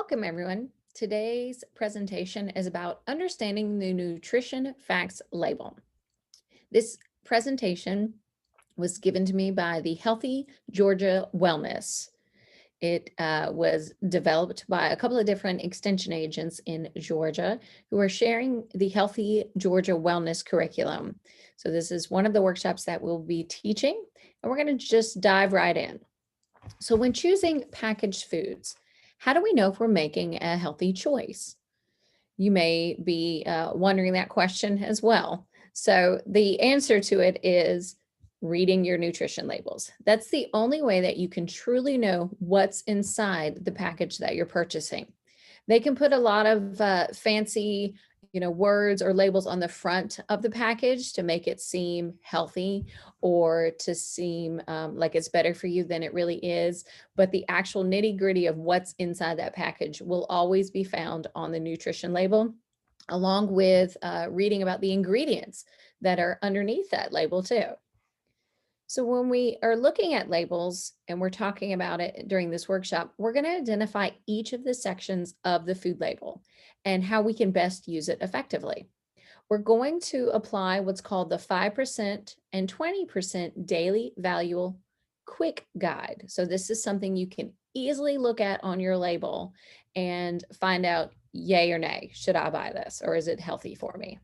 Welcome, everyone. Today's presentation is about understanding the nutrition facts label. This presentation was given to me by the Healthy Georgia Wellness. It was developed by a couple of different extension agents in Georgia who are sharing the Healthy Georgia Wellness curriculum. So this is one of the workshops that we'll be teaching, and we're going to just dive right in. So when choosing packaged foods, how do we know if we're making a healthy choice? You may be wondering that question as well. So the answer to it is reading your nutrition labels. That's the only way that you can truly know what's inside the package that you're purchasing. They can put a lot of fancy, words or labels on the front of the package to make it seem healthy or to seem like it's better for you than it really is. But the actual nitty gritty of what's inside that package will always be found on the nutrition label, along with reading about the ingredients that are underneath that label too. So when we are looking at labels and we're talking about it during this workshop, we're going to identify each of the sections of the food label and how we can best use it effectively. We're going to apply what's called the 5% and 20% daily value quick guide. So this is something you can easily look at on your label and find out yay or nay, should I buy this or is it healthy for me?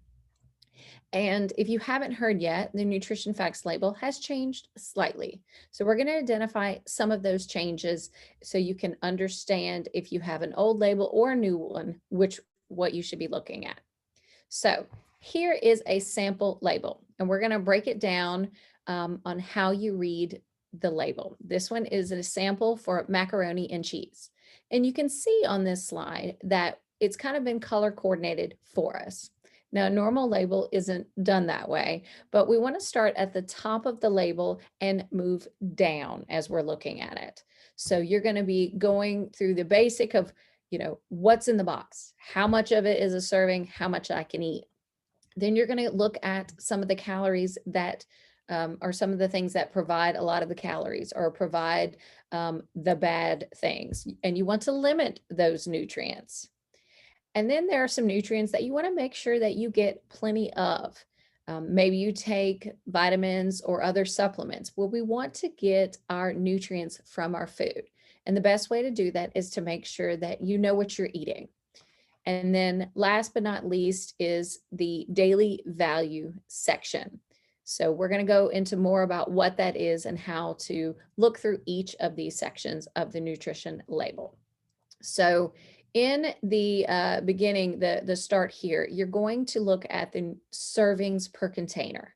And if you haven't heard yet, the nutrition facts label has changed slightly. So we're going to identify some of those changes so you can understand if you have an old label or a new one, what you should be looking at. So here is a sample label, and we're going to break it down on how you read the label. This one is a sample for macaroni and cheese. And you can see on this slide that it's kind of been color coordinated for us. Now, a normal label isn't done that way, but we want to start at the top of the label and move down as we're looking at it. So you're going to be going through the basic of, what's in the box, how much of it is a serving, how much I can eat. Then you're going to look at some of the calories that are some of the things that provide a lot of the calories or provide the bad things. And you want to limit those nutrients. And then there are some nutrients that you want to make sure that you get plenty of. Maybe you take vitamins or other supplements. Well, we want to get our nutrients from our food. And the best way to do that is to make sure that you know what you're eating. And then last but not least is the daily value section. So we're going to go into more about what that is and how to look through each of these sections of the nutrition label. So in the beginning, the start here, you're going to look at the servings per container.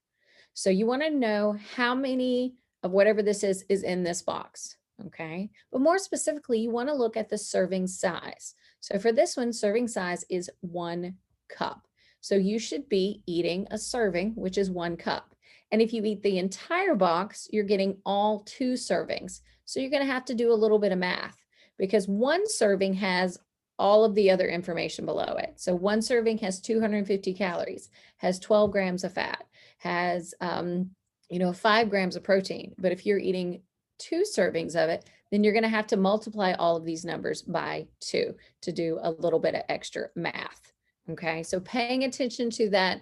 So you want to know how many of whatever this is in this box. Okay. But more specifically, you want to look at the serving size. So for this one, serving size is 1 cup. So you should be eating a serving, which is 1 cup. And if you eat the entire box, you're getting all 2 servings. So you're going to have to do a little bit of math because 1 serving has all of the other information below it. So 1 serving has 250 calories, has 12 grams of fat, has 5 grams of protein. But if you're eating 2 servings of it, then you're going to have to multiply all of these numbers by 2 to do a little bit of extra math. Okay, so paying attention to that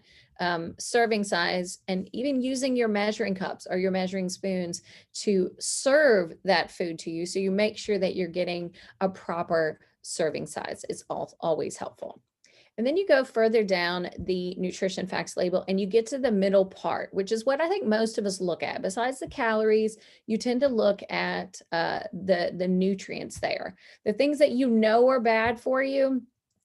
serving size and even using your measuring cups or your measuring spoons to serve that food to you so you make sure that you're getting a proper serving size is always helpful. And then you go further down the nutrition facts label and you get to the middle part, which is what I think most of us look at. Besides the calories, you tend to look at the nutrients there, the things that you know are bad for you,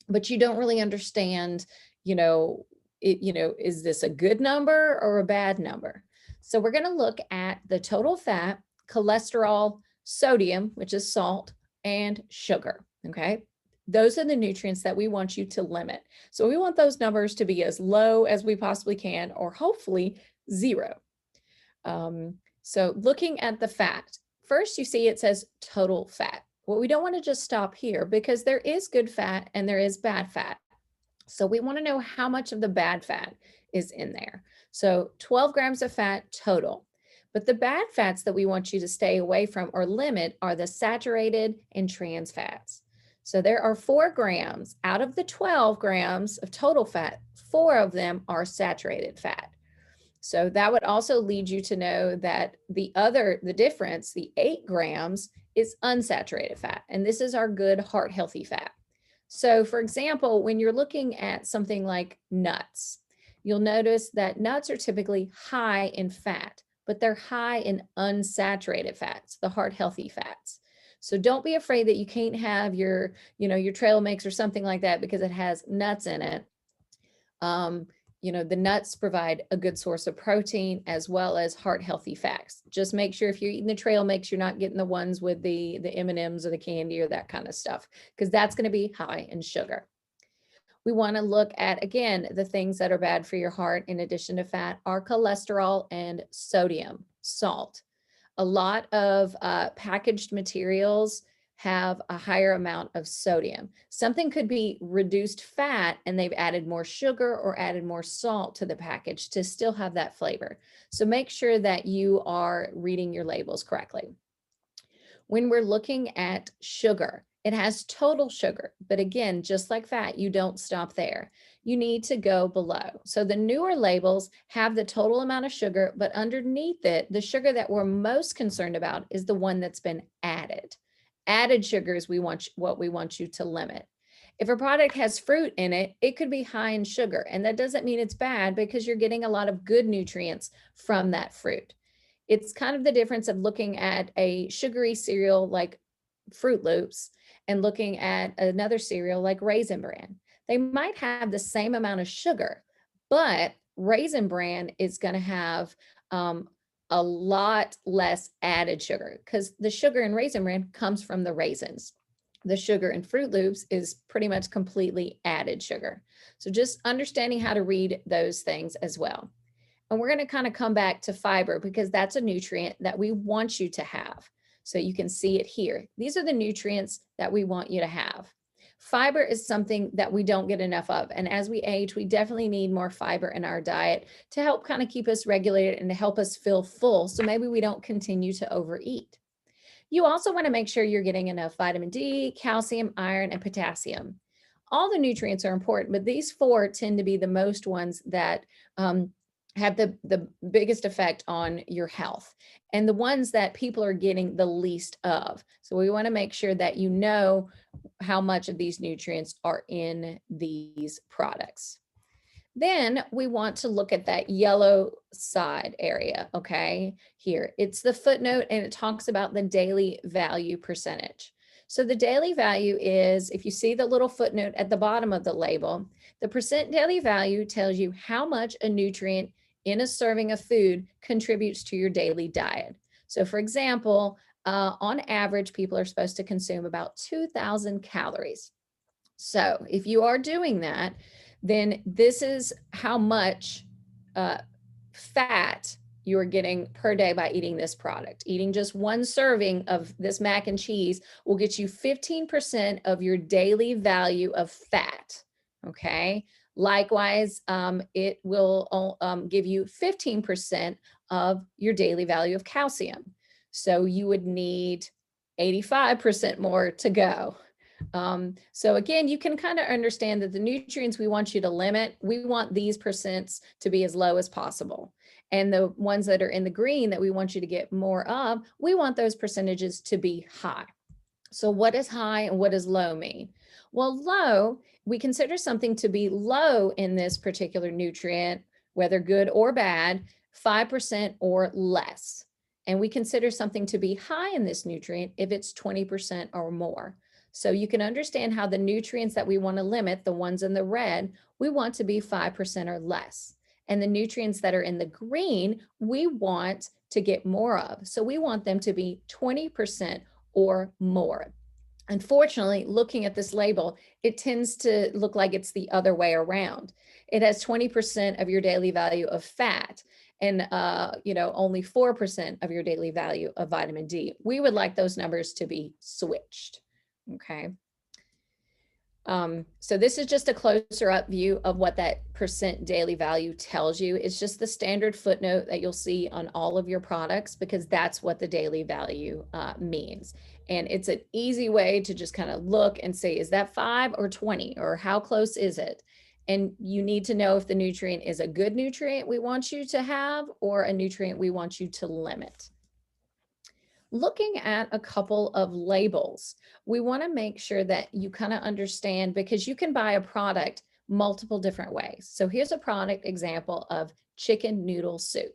but you don't really understand, is this a good number or a bad number? So we're going to look at the total fat, cholesterol, sodium, which is salt, and sugar. Okay. Those are the nutrients that we want you to limit. So we want those numbers to be as low as we possibly can, or hopefully 0. So looking at the fat, first you see it says total fat. Well, we don't want to just stop here because there is good fat and there is bad fat. So we want to know how much of the bad fat is in there. So 12 grams of fat total. But the bad fats that we want you to stay away from or limit are the saturated and trans fats. So there are 4 grams out of the 12 grams of total fat, 4 of them are saturated fat. So that would also lead you to know that the difference, the 8 grams, is unsaturated fat. And this is our good heart healthy fat. So for example, when you're looking at something like nuts, you'll notice that nuts are typically high in fat, but they're high in unsaturated fats, the heart healthy fats. So don't be afraid that you can't have your trail mix or something like that because it has nuts in it. The nuts provide a good source of protein as well as heart healthy fats. Just make sure if you're eating the trail mix, you're not getting the ones with the M&Ms or the candy or that kind of stuff, because that's going to be high in sugar. We want to look at, again, the things that are bad for your heart in addition to fat are cholesterol and sodium, salt. A lot of packaged materials have a higher amount of sodium. Something could be reduced fat and they've added more sugar or added more salt to the package to still have that flavor. So make sure that you are reading your labels correctly. When we're looking at sugar, it has total sugar, but again, just like fat, you don't stop there. You need to go below. So the newer labels have the total amount of sugar, but underneath it, the sugar that we're most concerned about is the one that's been added. Added sugars, what we want you to limit. If a product has fruit in it, it could be high in sugar, and that doesn't mean it's bad because you're getting a lot of good nutrients from that fruit. It's kind of the difference of looking at a sugary cereal like Fruit Loops and looking at another cereal like Raisin Bran. They might have the same amount of sugar, but Raisin Bran is going to have a lot less added sugar because the sugar in Raisin Bran comes from the raisins. The sugar in Fruit Loops is pretty much completely added sugar. So just understanding how to read those things as well. And we're going to kind of come back to fiber because that's a nutrient that we want you to have. So you can see it here. These are the nutrients that we want you to have. Fiber is something that we don't get enough of. And as we age, we definitely need more fiber in our diet to help kind of keep us regulated and to help us feel full. So maybe we don't continue to overeat. You also want to make sure you're getting enough vitamin D, calcium, iron, and potassium. All the nutrients are important, but these 4 tend to be the most ones that have the biggest effect on your health and the ones that people are getting the least of. So we want to make sure that you know how much of these nutrients are in these products. Then we want to look at that yellow side area, okay? Here, it's the footnote and it talks about the daily value percentage. So the daily value is, if you see the little footnote at the bottom of the label, the percent daily value tells you how much a nutrient in a serving of food contributes to your daily diet. So for example, on average, people are supposed to consume about 2,000 calories. So if you are doing that, then this is how much fat you're getting per day by eating this product. Eating just one serving of this mac and cheese will get you 15% of your daily value of fat, okay? Likewise, it will give you 15% of your daily value of calcium. So you would need 85% more to go. So again, you can kind of understand that the nutrients we want you to limit, we want these percents to be as low as possible. And the ones that are in the green that we want you to get more of, we want those percentages to be high. So what does high and what does low mean? Well, low, we consider something to be low in this particular nutrient, whether good or bad, 5% or less. And we consider something to be high in this nutrient if it's 20% or more. So you can understand how the nutrients that we want to limit, the ones in the red, we want to be 5% or less. And the nutrients that are in the green, we want to get more of. So we want them to be 20% or more. Unfortunately, looking at this label, it tends to look like it's the other way around. It has 20% of your daily value of fat and only 4% of your daily value of vitamin D. We would like those numbers to be switched. Okay. So this is just a closer up view of what that percent daily value tells you. It's just the standard footnote that you'll see on all of your products because that's what the daily value means. And it's an easy way to just kind of look and say, is that 5 or 20 or how close is it? And you need to know if the nutrient is a good nutrient we want you to have or a nutrient we want you to limit. Looking at a couple of labels, we want to make sure that you kind of understand because you can buy a product multiple different ways. So here's a product example of chicken noodle soup.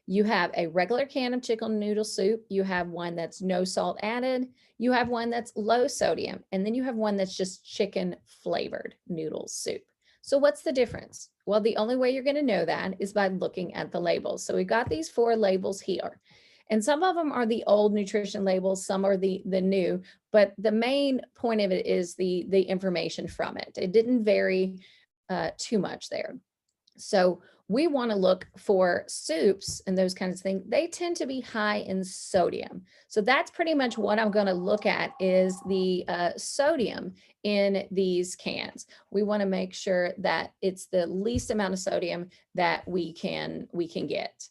You have a regular can of chicken noodle soup. You have one that's no salt added. You have one that's low sodium. And then you have one that's just chicken flavored noodle soup. So what's the difference? Well, the only way you're going to know that is by looking at the labels. So we've got these 4 labels here. And some of them are the old nutrition labels, some are the new, but the main point of it is the information from it. It didn't vary too much there. So we want to look for soups and those kinds of things. They tend to be high in sodium. So that's pretty much what I'm going to look at is the sodium in these cans. We want to make sure that it's the least amount of sodium that we can get.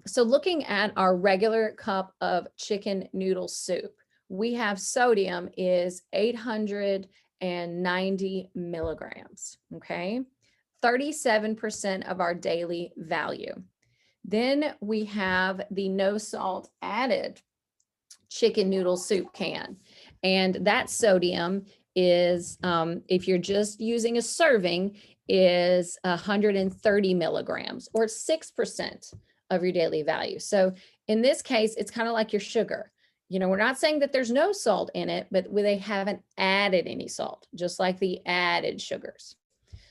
So looking at our regular cup of chicken noodle soup, we have sodium is 890 milligrams, okay? 37% of our daily value. Then we have the no salt added chicken noodle soup can. And that sodium is, if you're just using a serving, is 130 milligrams or 6% of your daily value. So in this case, it's kind of like your sugar. You know, we're not saying that there's no salt in it, but they haven't added any salt, just like the added sugars.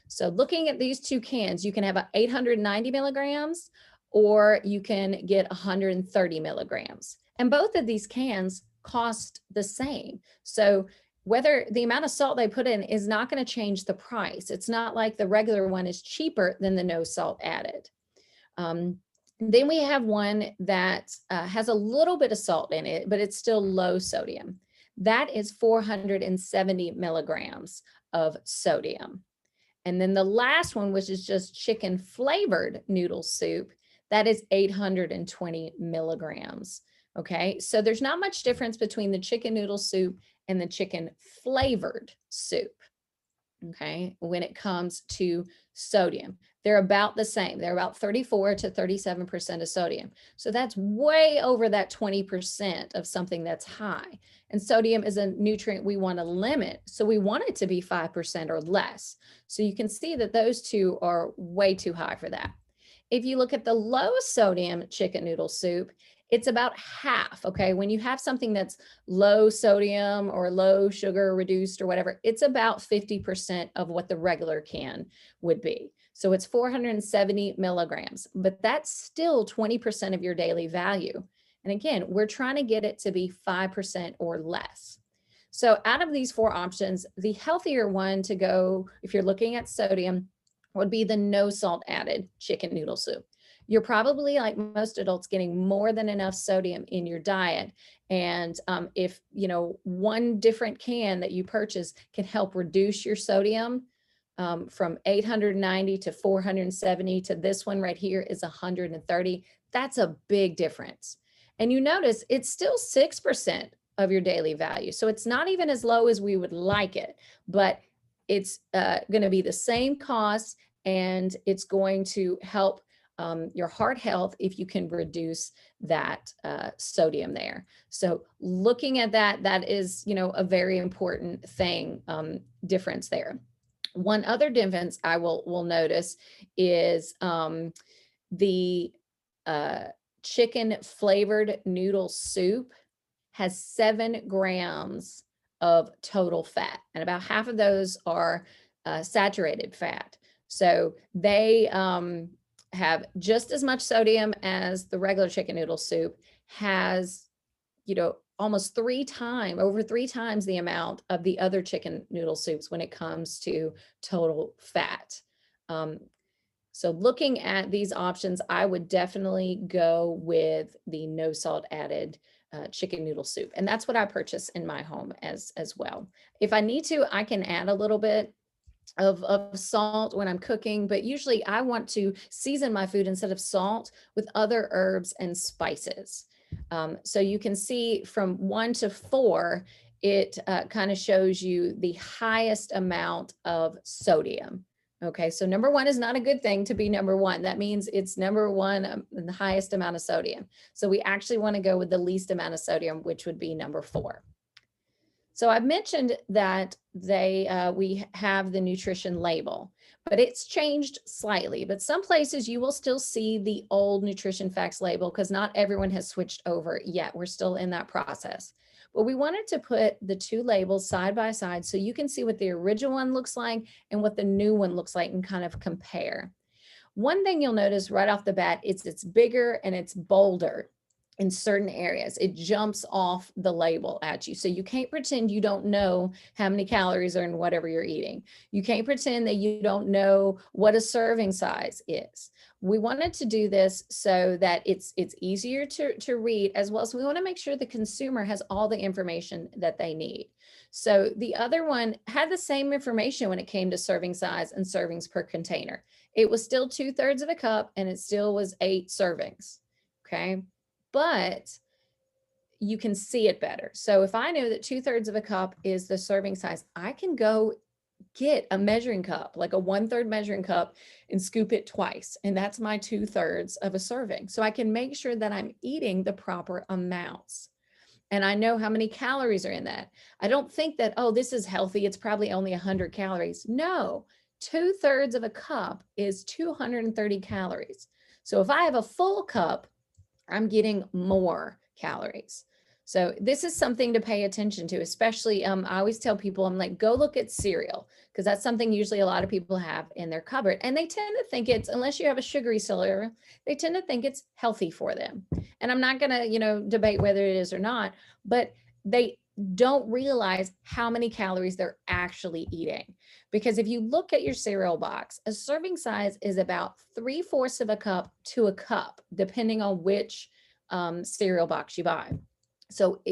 So looking at these 2 cans, you can have 890 milligrams or you can get 130 milligrams. And both of these cans cost the same. So whether the amount of salt they put in is not going to change the price. It's not like the regular one is cheaper than the no salt added. Then we have one that has a little bit of salt in it, but it's still low sodium. That is 470 milligrams of sodium. And then the last one, which is just chicken flavored noodle soup, that is 820 milligrams. Okay, so there's not much difference between the chicken noodle soup and the chicken flavored soup. Okay, when it comes to sodium, they're about the same. They're about 34 to 37% of sodium. So that's way over that 20% of something that's high. And sodium is a nutrient we want to limit. So we want it to be 5% or less. So you can see that those two are way too high for that. If you look at the low sodium chicken noodle soup, it's about half, okay? When you have something that's low sodium or low sugar reduced or whatever, it's about 50% of what the regular can would be. So it's 470 milligrams, but that's still 20% of your daily value. And again, we're trying to get it to be 5% or less. So out of these 4 options, the healthier one to go, if you're looking at sodium, would be the no salt added chicken noodle soup. You're probably, like most adults, getting more than enough sodium in your diet. And if, you know, one different can that you purchase can help reduce your sodium from 890 to 470 to this one right here is 130, that's a big difference. And you notice it's still 6% of your daily value. So it's not even as low as we would like it, but it's going to be the same cost and it's going to help your heart health if you can reduce that sodium there. So looking at that, that is, you know, a very important thing, difference there. One other difference I will notice is the chicken flavored noodle soup has 7 grams of total fat, and about half of those are saturated fat. So they have just as much sodium as the regular chicken noodle soup, has, you know, almost over 3 times the amount of the other chicken noodle soups when it comes to total fat. So looking at these options, I would definitely go with the no salt added chicken noodle soup. And that's what I purchase in my home as well. If I need to, I can add a little bit of salt when I'm cooking, but usually I want to season my food instead of salt with other herbs and spices. So you can see from 1 to 4, it kind of shows you the highest amount of sodium. Okay, so number 1 is not a good thing to be number 1. That means it's number 1, the highest amount of sodium. So we actually want to go with the least amount of sodium, which would be number 4. So I've mentioned that we have the nutrition label, but it's changed slightly. But some places you will still see the old nutrition facts label because not everyone has switched over yet. We're still in that process. But we wanted to put the 2 labels side by side so you can see what the original one looks like and what the new one looks like and kind of compare. One thing you'll notice right off the bat is it's bigger and it's bolder in certain areas. It jumps off the label at you. So you can't pretend you don't know how many calories are in whatever you're eating. You can't pretend that you don't know what a serving size is. We wanted to do this so that it's easier to read, as well as we want to make sure the consumer has all the information that they need. So the other one had the same information when it came to serving size and servings per container. It was still 2/3 of a cup and it still was 8 servings. Okay. But you can see it better. So if I know that 2/3 of a cup is the serving size, I can go get a measuring cup, like a 1/3 measuring cup, and scoop it twice. And that's my 2/3 of a serving. So I can make sure that I'm eating the proper amounts. And I know how many calories are in that. I don't think that, oh, this is healthy, it's probably only 100 calories. No, 2/3 of a cup is 230 calories. So if I have a full cup, I'm getting more calories. So this is something to pay attention to, especially I always tell people, I'm like, go look at cereal, because that's something usually a lot of people have in their cupboard. And they tend to think it's, unless you have a sugary cereal, they tend to think it's healthy for them. And I'm not going to, debate whether it is or not, but they don't realize how many calories they're actually eating. Because if you look at your cereal box, a serving size is about 3/4 of a cup to a cup, depending on which cereal box you buy. So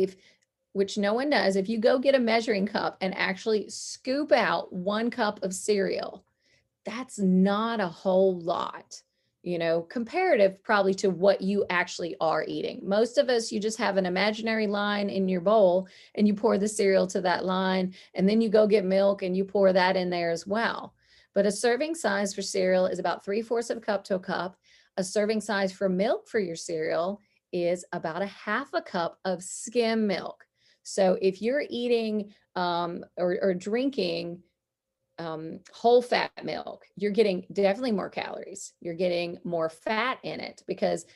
which no one does, if you go get a measuring cup and actually scoop out 1 cup of cereal, that's not a whole lot. Comparative probably to what you actually are eating. Most of us, you just have an imaginary line in your bowl and you pour the cereal to that line, and then you go get milk and you pour that in there as well. But a serving size for cereal is about 3/4 of a cup to a cup. A serving size for milk for your cereal is about 1/2 a cup of skim milk. So if you're eating or drinking whole fat milk, you're getting definitely more calories. You're getting more fat in it because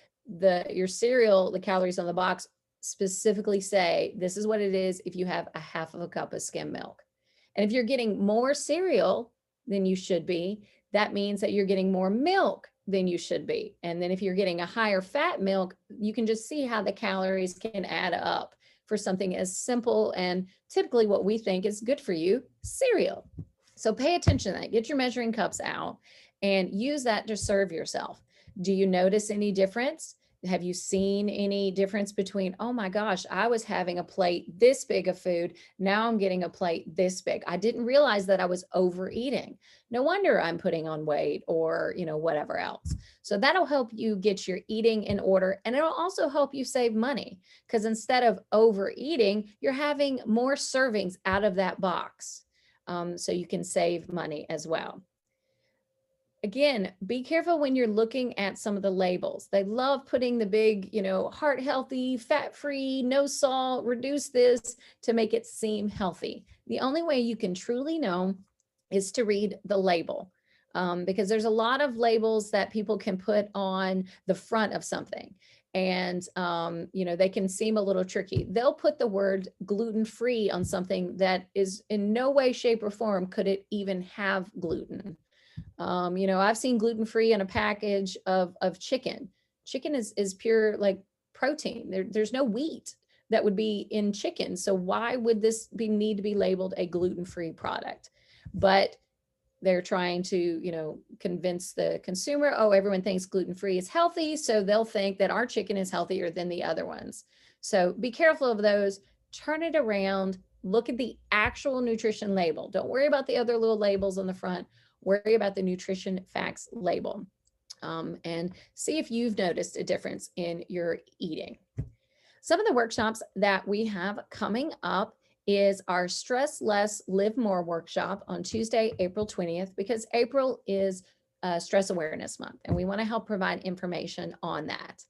your cereal, the calories on the box specifically say this is what it is if you have 1/2 of a cup of skim milk. And if you're getting more cereal than you should be, that means that you're getting more milk than you should be. And then if you're getting a higher fat milk, you can just see how the calories can add up for something as simple and typically what we think is good for you, cereal. So pay attention to that. Get your measuring cups out and use that to serve yourself. Do you notice any difference? Have you seen any difference between, oh my gosh, I was having a plate this big of food, now I'm getting a plate this big. I didn't realize that I was overeating. No wonder I'm putting on weight or, whatever else. So that'll help you get your eating in order, and it'll also help you save money because instead of overeating, you're having more servings out of that box. So you can save money as well. Again, be careful when you're looking at some of the labels. They love putting the big, heart healthy, fat free, no salt, reduce this to make it seem healthy. The only way you can truly know is to read the label. Because there's a lot of labels that people can put on the front of something. And, they can seem a little tricky. They'll put the word gluten-free on something that is in no way, shape, or form could it even have gluten. I've seen gluten-free in a package of chicken. Chicken is pure like protein. There's no wheat that would be in chicken. So why would this need to be labeled a gluten-free product? But they're trying to, convince the consumer, oh, everyone thinks gluten-free is healthy, so they'll think that our chicken is healthier than the other ones. So be careful of those, turn it around, look at the actual nutrition label. Don't worry about the other little labels on the front, worry about the nutrition facts label. And see if you've noticed a difference in your eating. Some of the workshops that we have coming up is our Stress Less, Live More workshop on Tuesday, April 20th, because April is Stress Awareness Month, and we want to help provide information on that.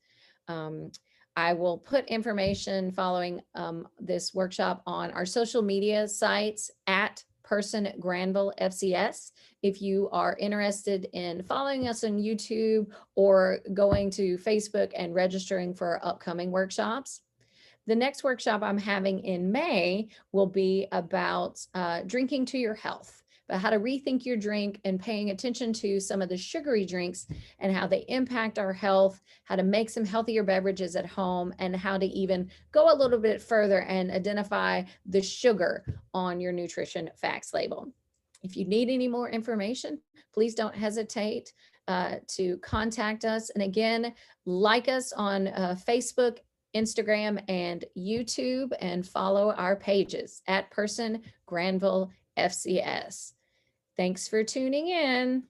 I will put information following this workshop on our social media sites at Person Granville FCS. If you are interested in following us on YouTube or going to Facebook and registering for our upcoming workshops. The next workshop I'm having in May will be about drinking to your health, about how to rethink your drink and paying attention to some of the sugary drinks and how they impact our health, how to make some healthier beverages at home, and how to even go a little bit further and identify the sugar on your nutrition facts label. If you need any more information, please don't hesitate to contact us. And again, like us on Facebook, Instagram, and YouTube, and follow our pages at Person Granville FCS. Thanks for tuning in.